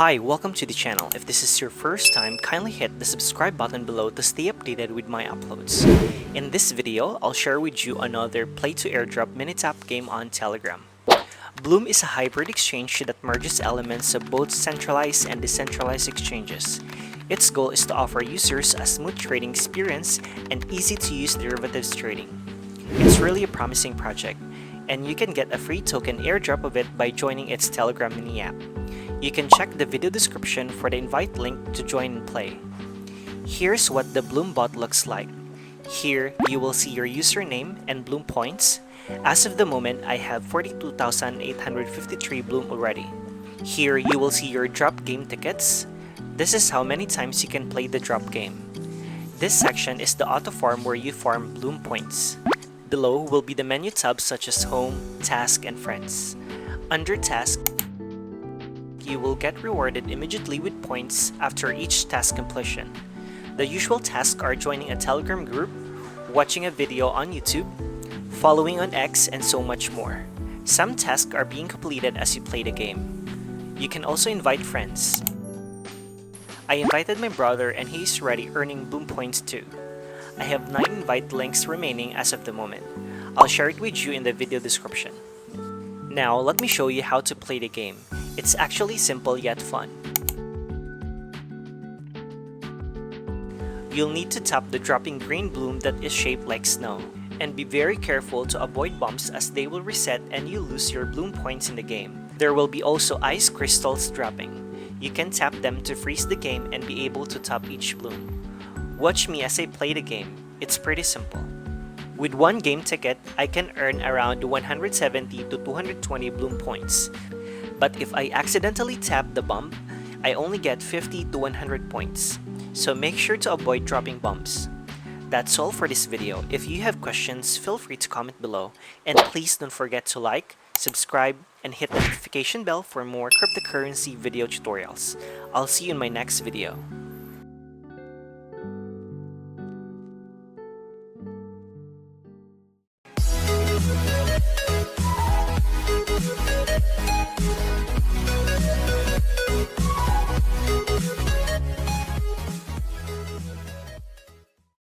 Hi, welcome to the channel. If this is your first time, kindly hit the subscribe button below to stay updated with my uploads. In this video, I'll share with you another play-to-airdrop mini-tap game on Telegram. Blum is a hybrid exchange that merges elements of both centralized and decentralized exchanges. Its goal is to offer users a smooth trading experience and easy-to-use derivatives trading. It's really a promising project, and you can get a free token airdrop of it by joining its Telegram mini app. You can check the video description for the invite link to join and play. Here's what the Blum bot looks like. Here, you will see your username and Blum points. As of the moment, I have 42,853 Blum already. Here, you will see your drop game tickets. This is how many times you can play the drop game. This section is the auto farm where you farm Blum points. Below will be the menu tabs such as Home, Task, and Friends. Under Task, you will get rewarded immediately with points after each task completion. The usual tasks are joining a Telegram group, watching a video on YouTube, following on X, and so much more. Some tasks are being completed as you play the game. You can also invite friends. I invited my brother and he is already earning Blum points too. I have 9 invite links remaining as of the moment. I'll share it with you in the video description. Now let me show you how to play the game. It's actually simple yet fun. You'll need to tap the dropping green bloom that is shaped like snow. And be very careful to avoid bumps as they will reset and you lose your Blum points in the game. There will be also ice crystals dropping. You can tap them to freeze the game and be able to tap each bloom. Watch me as I play the game. It's pretty simple. With one game ticket, I can earn around 170 to 220 Blum points. But if I accidentally tap the bump, I only get 50 to 100 points. So make sure to avoid dropping bumps. That's all for this video. If you have questions, feel free to comment below. And please don't forget to like, subscribe, and hit the notification bell for more cryptocurrency video tutorials. I'll see you in my next video.